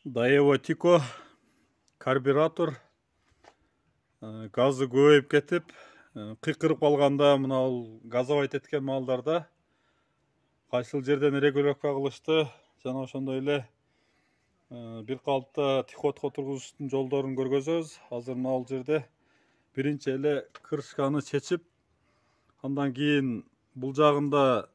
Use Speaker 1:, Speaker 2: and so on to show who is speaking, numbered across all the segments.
Speaker 1: Daewoo Tico карбюратор газы көбейіп кетіп, қиқырып қалғанда мынау газовать еткен малдарда қайсыл жерден регулировка қылышты, жана ошондой эле бир калыпта тихотко тургузуштун жолдорун көргөзөбүз. Азыр мына жерде биринчи эле крышканы чечип, андан кийин бул жагында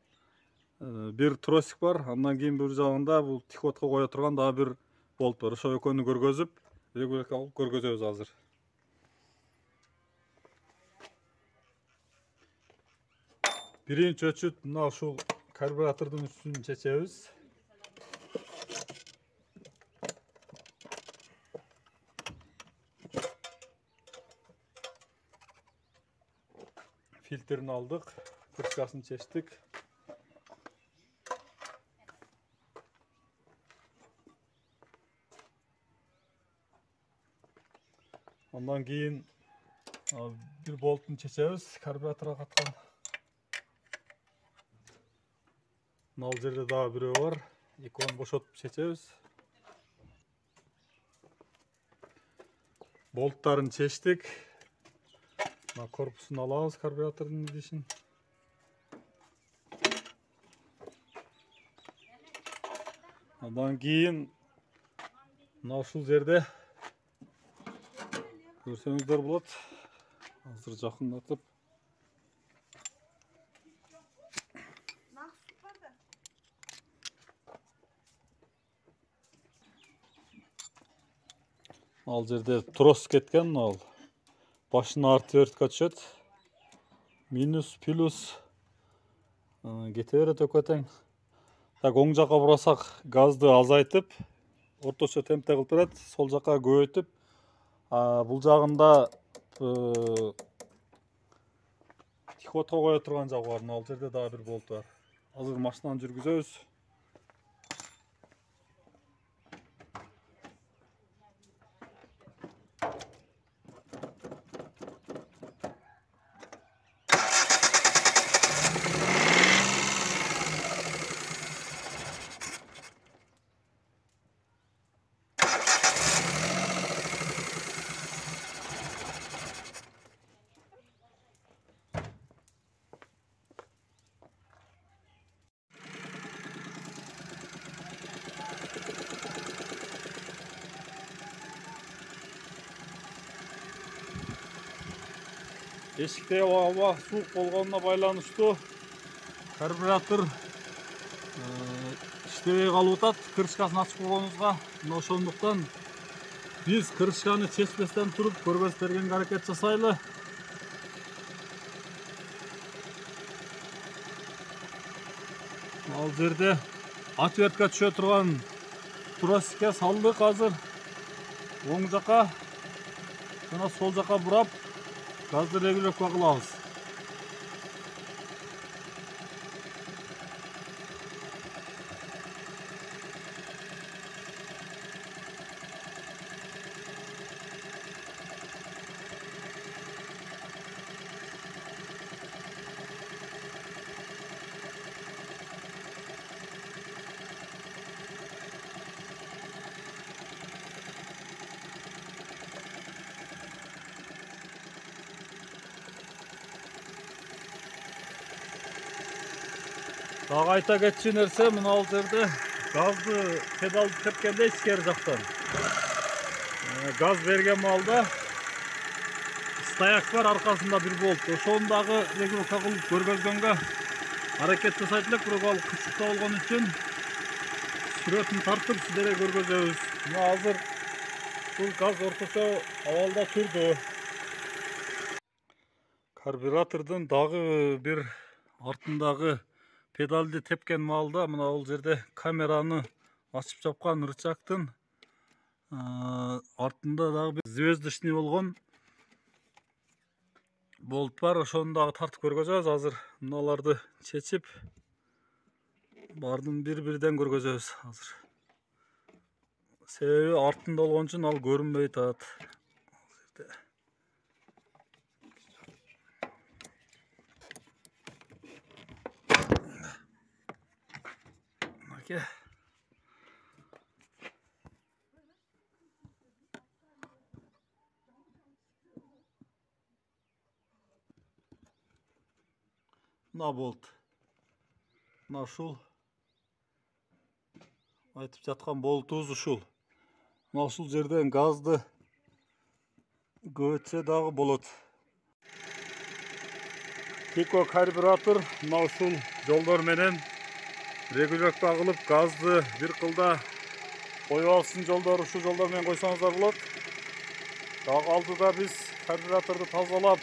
Speaker 1: бир тросик бар, андан кийин бул жагында бул тихотко кое турган дагы бир болт бар. Ошо экөөнү көргөзүп, регулировка кылып көргөзөбүз азыр. Биринчи өчүт мына ушул карбюратордун үстүн чечебиз. Фильтрин алдык, крышкасын чечтик. Ondan keyin bir boltunu çeçeriz, karbüratora katkан. Nal жерде daha biri var. Ekonu boşaltıp çeçeriz. Boltlarını çeçtik. Korpusunu alabız karbüratorun idişin. Ondan keyin ушул жерде көрсөңүздөр болот. Азыр жакындатып. Ал жерде трос кеткен, ал башын арты өрткө түшөт. Минус, плюс кете берет өкөтең. Так, оң жака бурасак газды азайтып, орточо темпте кылып берет. Сол жака көбөйтүп, бул жагында тихотко кое турган жагы бар. Ал жерде дагы бир болт бар. Азыр машинаны жүргүзөбүз. Эшикте аба суук болгонуна байланыштуу карбюратор иштебей калып атат. Крышкасын ачып койгонубузга, ошондуктан биз крышканы чечпестен туруп көргөздөргө аракет жасайлы. Ал жерде отвертка түшө турган тросикке салдык. Азыр оң жака жана сол жака бурап газды регулировка кылабыз. Дагы айта кетчү нерсе, мына ал жерде газды педалды тепкенде ичкери жактан газ берген маалда стояк бар, аркасында бир болт. Ошону дагы регулировка кылып көргөзгөнгө аракет жасайт элек, бирок ал кычыкта болгон үчүн сүрөтүн тартып сиздерге көргөзөбүз. Мына азыр бул газ орточо абалда турду. Карбюратордун дагы бир артындагы педалды тепкен маалда мына ал жерде камераны ачып жапкан рычагтын артында дагы бир звездочный болгон болт бар. Ошону дагы тартып көргөзөбүз. Азыр мыналарды чечип бардын бир-бирден көргөзөбүз азыр. Себеби артында болгон үчүн ал көрүнбөй атат. мына болт. Мына ушул айтып жаткан болтубуз ушул. Мына ушул жерден газды көбөйтсө дагы болот. Кико карбюратор мына ушул жолдор менен регулировка кылып газды бир кылда коюп алсын жолдор, ушул жолдор менен койсоңуздар болот. Дагы алдыда биз карбюраторду тазалап,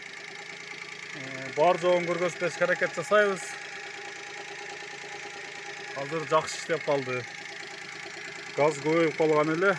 Speaker 1: бар жогун көргөзбөшкө аракет жасайбыз. Азыр жакшы иштеп калды. Газ көбөйүп калган эле.